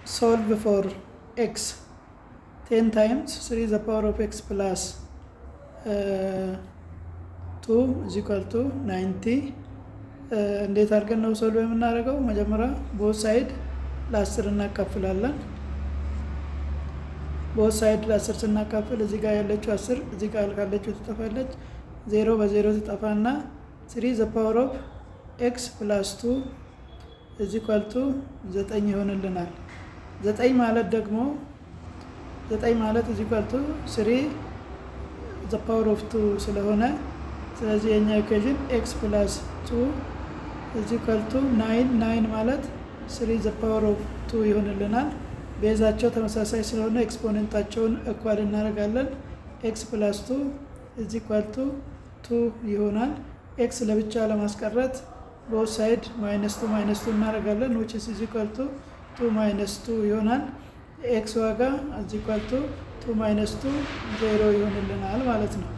solve for x 10 times 3 the power of x plus 2 is equal to 90 እንዴት አድርገን ነው ሶልቭ የምናደርገው? መጀመሪያ ቦት ሳይድ ለ10 እናካፍላለን። ቦት ሳይድ ለ10 ስናካፍል እዚህ ጋር ያለችው 10 እዚህ ጋር ካለችው ትጠፋለች። 0 በ0 ትጠፋና 3 the power of x plus 2 is equal to 9 ይሆንልናል። 9 ማለት ደግሞ 9 ማለት is equal to 3 the power of 2 ስለሆነ ስለዚህ የኛ ኢኩዌሽን x plus 2 is equal to 9 ማለት 3 the power of 2 ይሆንልናል። ቤዛቸው ተመሳሳይ ስለሆነ ኤክስፖኔንታቸውን እኩል እናደርጋለን። x plus 2 is equal to 2 ይሆናል። x ለብቻ ለማስቀረት both side -2 እናደርጋለን which is equal to 2 2 ይሆናል። x ዋጋ is equal to 2 2 0 ይሆንልናል ማለት ነው።